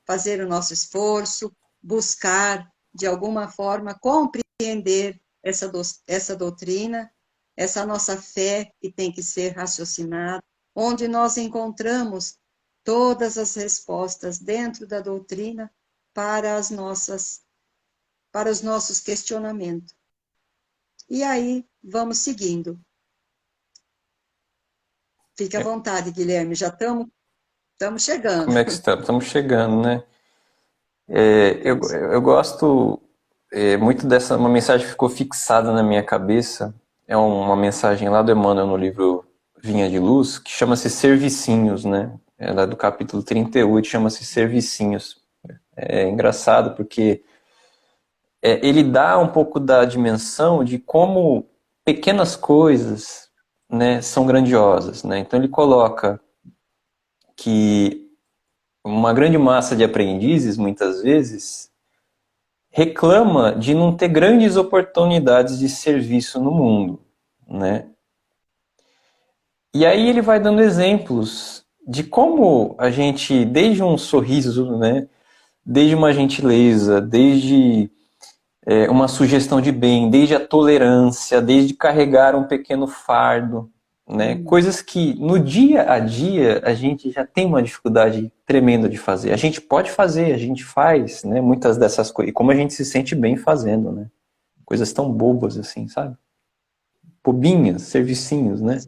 fazer o nosso esforço, buscar, de alguma forma, compreender essa doutrina, essa nossa fé que tem que ser raciocinada, onde nós encontramos todas as respostas dentro da doutrina para os nossos questionamentos. E aí, vamos seguindo. Fique à vontade, Guilherme, já estamos chegando. Como é que estamos? Estamos chegando, né? Eu gosto muito dessa, uma mensagem que ficou fixada na minha cabeça, é uma mensagem lá do Emmanuel no livro Vinha de Luz, que chama-se Servicinhos, né? Ela é do capítulo 38, chama-se Servicinhos. É engraçado porque ele dá um pouco da dimensão de como pequenas coisas, né, são grandiosas, né? Então ele coloca que uma grande massa de aprendizes, muitas vezes, reclama de não ter grandes oportunidades de serviço no mundo, né? E aí ele vai dando exemplos de como a gente, desde um sorriso, né, desde uma gentileza, desde uma sugestão de bem, desde a tolerância, desde carregar um pequeno fardo, né? Coisas que no dia a dia a gente já tem uma dificuldade tremenda de fazer. A gente pode fazer, a gente faz, né? Muitas dessas coisas. E como a gente se sente bem fazendo, né? Coisas tão bobas assim, sabe? Bobinhas, servicinhos, né?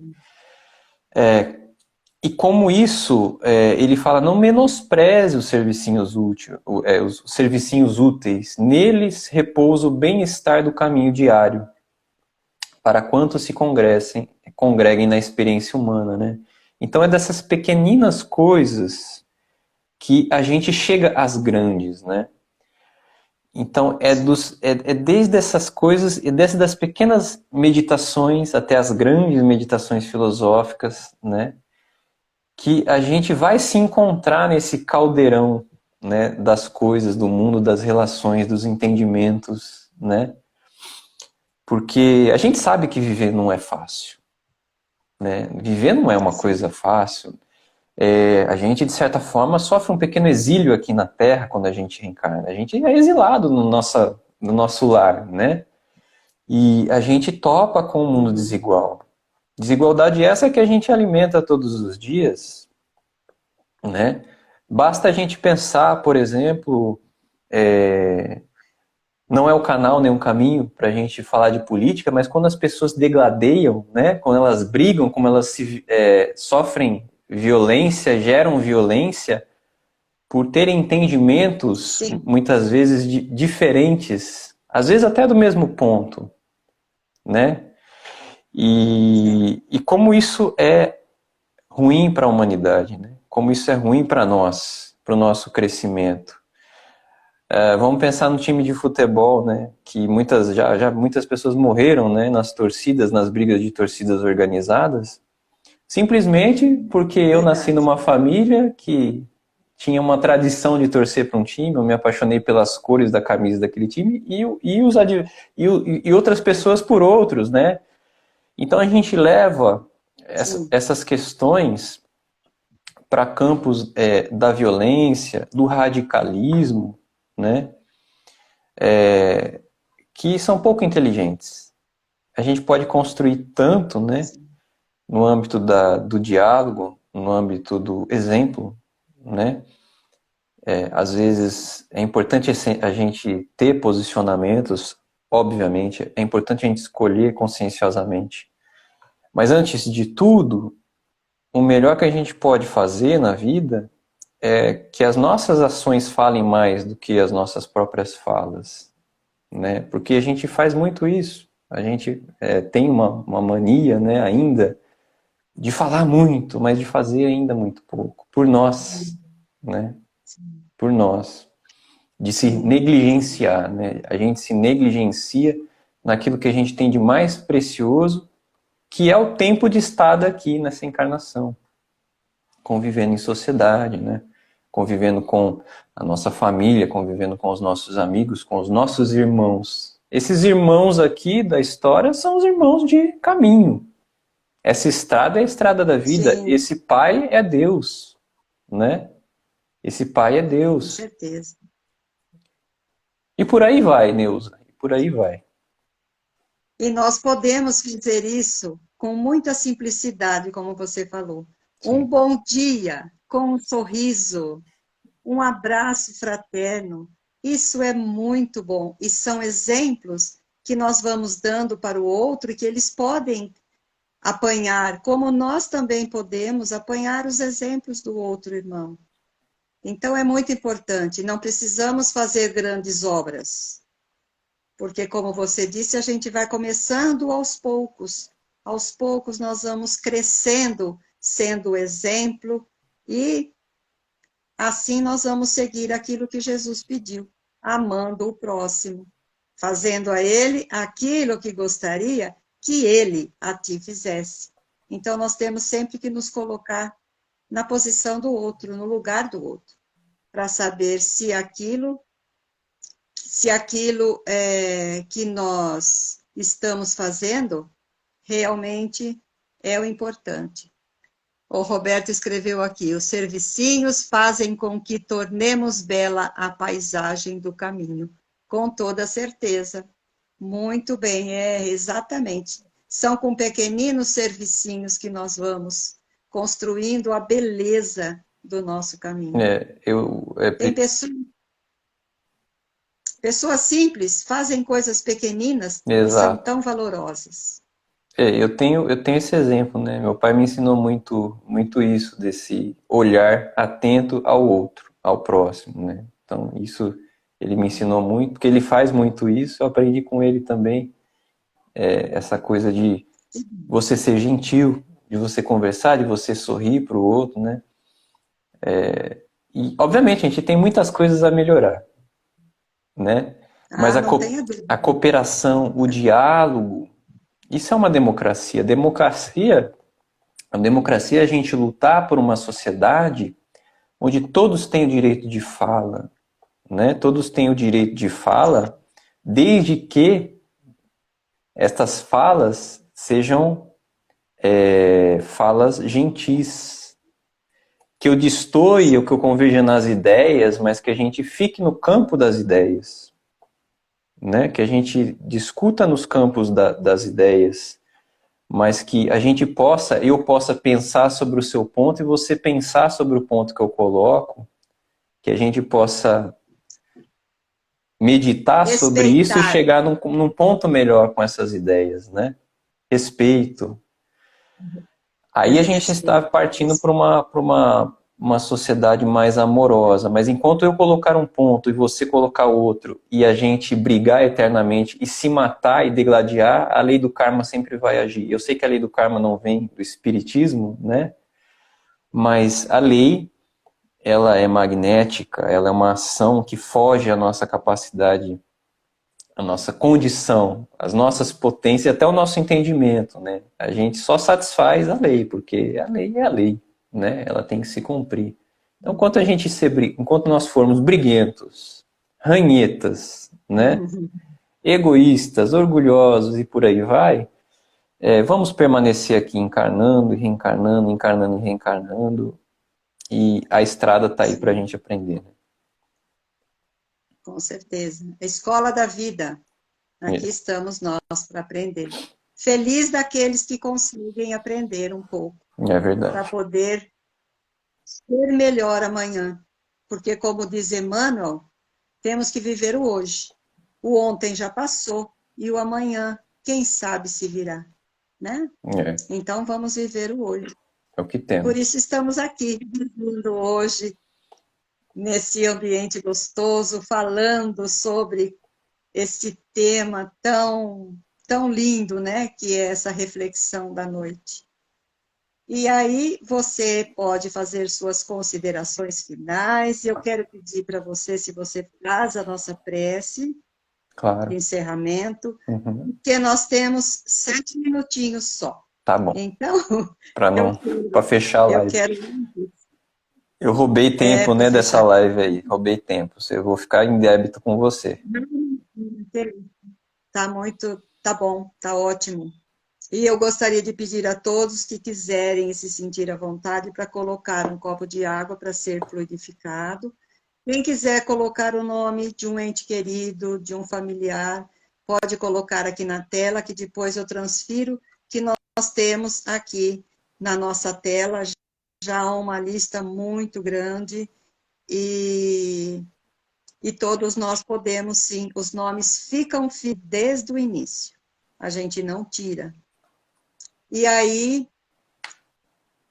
E como isso, ele fala, não menospreze os servicinhos os servicinhos úteis. Neles repousa o bem-estar do caminho diário, para quantos se congreguem na experiência humana, né? Então é dessas pequeninas coisas que a gente chega às grandes, né? Então, é desde essas coisas, e desde as pequenas meditações até as grandes meditações filosóficas, né, que a gente vai se encontrar nesse caldeirão, né, das coisas, do mundo, das relações, dos entendimentos, né? Porque a gente sabe que viver não é fácil, né? Viver não é uma coisa fácil. A gente, de certa forma, sofre um pequeno exílio aqui na Terra quando a gente reencarna. A gente é exilado no nosso lar, né? E a gente topa com um mundo desigual. Desigualdade essa que a gente alimenta todos os dias, né? Basta a gente pensar, por exemplo, não é o canal nem o caminho para a gente falar de política, mas quando as pessoas degladeiam, né? Quando elas brigam, como elas sofrem violência, geram violência, por terem entendimentos, Sim. muitas vezes, diferentes, às vezes até do mesmo ponto, né? E como isso é ruim para a humanidade, né? Como isso é ruim para nós, para o nosso crescimento. Vamos pensar no time de futebol, né? Que muitas pessoas morreram, né? Nas torcidas, nas brigas de torcidas organizadas, simplesmente porque eu nasci Verdade. numa família que tinha uma tradição de torcer para um time, eu me apaixonei pelas cores da camisa daquele time e outras pessoas por outros, né? Então a gente leva Sim. essas questões para campos da violência, do radicalismo, né? Que são pouco inteligentes. A gente pode construir tanto, né? Sim. No âmbito do diálogo, no âmbito do exemplo, né? Às vezes é importante a gente ter posicionamentos, obviamente, é importante a gente escolher conscienciosamente. Mas antes de tudo, o melhor que a gente pode fazer na vida é que as nossas ações falem mais do que as nossas próprias falas, né? Porque a gente faz muito isso. A gente tem uma mania, né, ainda, de falar muito, mas de fazer ainda muito pouco. Por nós, né? Sim. Por nós. De se Sim. negligenciar, né? A gente se negligencia naquilo que a gente tem de mais precioso, que é o tempo de estar aqui nessa encarnação, convivendo em sociedade, né? Convivendo com a nossa família, convivendo com os nossos amigos, com os nossos irmãos. Esses irmãos aqui da história são os irmãos de caminho. Essa estrada é a estrada da vida. Sim, Esse pai é Deus, né? Esse pai é com Deus. certeza. E por aí vai, Neuza. E por aí vai. E nós podemos fazer isso com muita simplicidade, como você falou. Um Sim. bom dia, com um sorriso, um abraço fraterno. Isso é muito bom. E são exemplos que nós vamos dando para o outro e que eles podem apanhar, como nós também podemos apanhar os exemplos do outro irmão. Então é muito importante. Não precisamos fazer grandes obras. Porque, como você disse, a gente vai começando aos poucos. Aos poucos nós vamos crescendo, sendo exemplo, e assim nós vamos seguir aquilo que Jesus pediu, amando o próximo, fazendo a ele aquilo que gostaria que ele a ti fizesse. Então nós temos sempre que nos colocar na posição do outro, no lugar do outro, para saber se aquilo que nós estamos fazendo realmente é o importante. O Roberto escreveu aqui: os servicinhos fazem com que tornemos bela a paisagem do caminho, com toda certeza. Muito bem, exatamente. São com pequeninos servicinhos que nós vamos construindo a beleza do nosso caminho. É, eu, é, Tem pessoas simples fazem coisas pequeninas e são exato. tão valorosas. Eu tenho esse exemplo, né? Meu pai me ensinou muito, muito isso, desse olhar atento ao outro, ao próximo, né? Então, isso ele me ensinou muito, porque ele faz muito isso, eu aprendi com ele também, essa coisa de você ser gentil, de você conversar, de você sorrir para o outro, né? E, obviamente, a gente tem muitas coisas a melhorar, né? Mas Ah, não tenha dúvida. a cooperação, o diálogo, isso é uma democracia. A democracia é a gente lutar por uma sociedade onde todos têm o direito de fala, né? Todos têm o direito de fala, desde que estas falas sejam falas gentis, que eu destoie o que eu converja nas ideias, mas que a gente fique no campo das ideias, né? Que a gente discuta nos campos das ideias, mas que a gente eu possa pensar sobre o seu ponto e você pensar sobre o ponto que eu coloco, que a gente possa meditar sobre isso e Respeitar. chegar num ponto melhor com essas ideias, né? Respeito. Aí a gente está Respeito. partindo para uma sociedade mais amorosa, mas enquanto eu colocar um ponto e você colocar outro, e a gente brigar eternamente e se matar e degladiar, a lei do karma sempre vai agir. Eu sei que a lei do karma não vem do espiritismo, né? Mas a lei, ela é magnética, ela é uma ação que foge à nossa capacidade, à nossa condição, às nossas potências e até o nosso entendimento, né? A gente só satisfaz a lei, porque a lei é a lei, né? Ela tem que se cumprir. Então, enquanto nós formos briguentos, ranhetas, né? Egoístas, orgulhosos e por aí vai, vamos permanecer aqui encarnando e reencarnando, encarnando e reencarnando, e a estrada está aí para a gente aprender. Né? Com certeza. A escola da vida. Aqui Isso. estamos nós para aprender. Feliz daqueles que conseguem aprender um pouco, É para verdade. poder ser melhor amanhã. Porque, como diz Emmanuel, temos que viver o hoje. O ontem já passou e o amanhã, quem sabe se virá, né? Então, vamos viver o hoje. É o que Por temos. isso estamos aqui, vivendo hoje, nesse ambiente gostoso, falando sobre esse tema tão lindo, né? Que é essa reflexão da noite. E aí você pode fazer suas considerações finais. Eu quero pedir para você, se você faz a nossa prece de Claro. encerramento, Uhum. porque nós temos 7 minutinhos só. Tá bom. Então, Para eu não, para quero, fechar a eu live. quero Eu roubei tempo, para né, dessa fechar. live aí. Roubei tempo. Eu vou ficar em débito com você. Tá muito, tá bom, tá ótimo. E eu gostaria de pedir a todos que quiserem se sentir à vontade para colocar um copo de água para ser fluidificado. Quem quiser colocar o nome de um ente querido, de um familiar, pode colocar aqui na tela, que depois eu transfiro, que nós temos aqui na nossa tela já uma lista muito grande e todos nós podemos, sim, os nomes ficam desde o início, a gente não tira. E aí,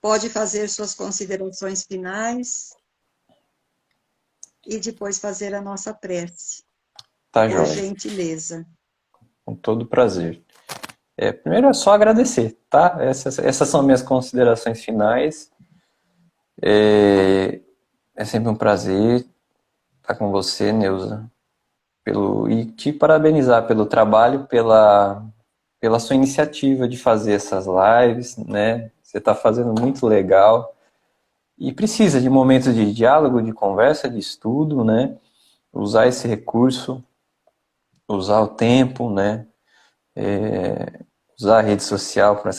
pode fazer suas considerações finais e depois fazer a nossa prece, Tá, por joia. gentileza. Com todo prazer. Primeiro é só agradecer, tá? Essas são minhas considerações finais. É sempre um prazer estar com você, Neuza. E te parabenizar pelo trabalho, pela sua iniciativa de fazer essas lives, né? Você está fazendo muito legal. E precisa de momentos de diálogo, de conversa, de estudo, né? Usar esse recurso, usar o tempo, né? Usar a rede social para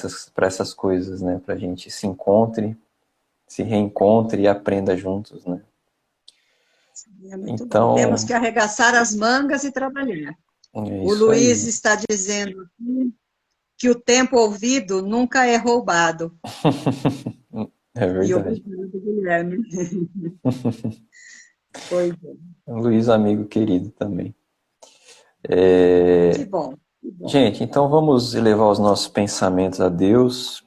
essas coisas, né? Para a gente se reencontre e aprenda juntos, né? É muito bom. Temos Então, que arregaçar as mangas e trabalhar. é O isso Luiz aí. está dizendo aqui que o tempo ouvido nunca é roubado. É E verdade. obrigado, Guilherme. Pois é. Luiz, amigo querido também. Que bom, que bom. Gente, então vamos elevar os nossos pensamentos a Deus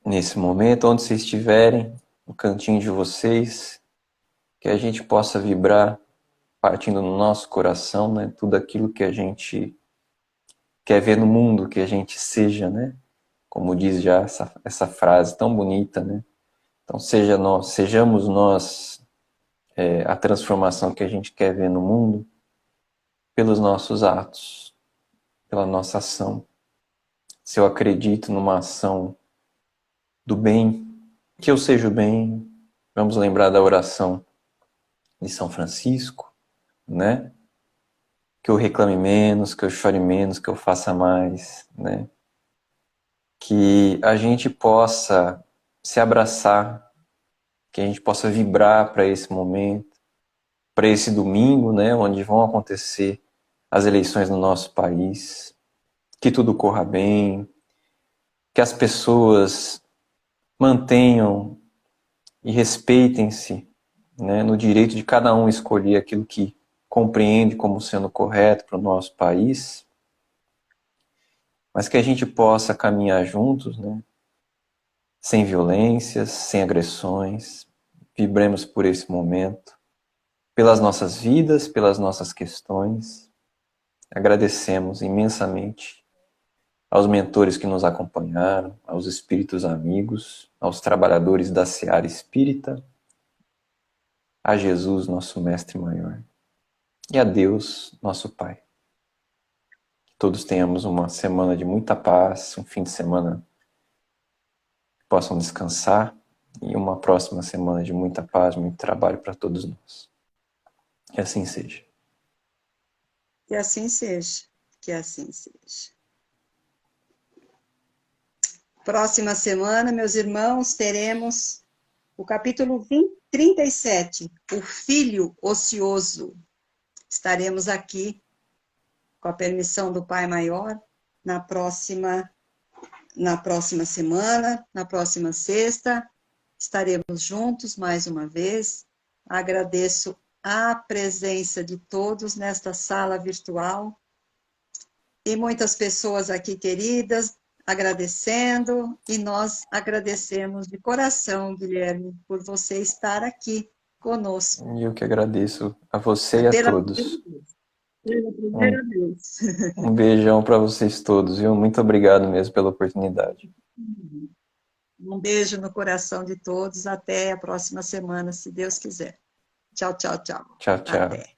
nesse momento, onde vocês estiverem, no cantinho de vocês, que a gente possa vibrar partindo no nosso coração, né? Tudo aquilo que a gente quer ver no mundo, que a gente seja, né? Como diz já essa frase tão bonita, né? Então sejamos nós a transformação que a gente quer ver no mundo. pelos nossos atos, pela nossa ação. Se eu acredito numa ação do bem, que eu seja o bem, vamos lembrar da oração de São Francisco, né? Que eu reclame menos, que eu chore menos, que eu faça mais, né? Que a gente possa se abraçar, que a gente possa vibrar para esse momento, para esse domingo, né? Onde vão acontecer as eleições no nosso país, que tudo corra bem, que as pessoas mantenham e respeitem-se, né, no direito de cada um escolher aquilo que compreende como sendo correto para o nosso país, mas que a gente possa caminhar juntos, né, sem violências, sem agressões, vibremos por esse momento, pelas nossas vidas, pelas nossas questões. Agradecemos imensamente aos mentores que nos acompanharam, aos espíritos amigos, aos trabalhadores da seara espírita, a Jesus, nosso Mestre Maior, e a Deus, nosso Pai. Que todos tenhamos uma semana de muita paz, um fim de semana que possam descansar e uma próxima semana de muita paz, muito trabalho para todos nós. Que assim seja. Que assim seja. Que assim seja. Próxima semana, meus irmãos, teremos o capítulo 37, o filho ocioso. Estaremos aqui, com a permissão do Pai Maior, na próxima semana, na próxima sexta. Estaremos juntos mais uma vez. Agradeço a presença de todos nesta sala virtual. E muitas pessoas aqui queridas agradecendo, e nós agradecemos de coração, Guilherme, por você estar aqui conosco. E eu que agradeço a você e a todos. Pela primeira vez. Um beijão para vocês todos, viu? Muito obrigado mesmo pela oportunidade. Um beijo no coração de todos. Até a próxima semana, se Deus quiser. Tchau, tchau, tchau. Tchau, tchau. Até.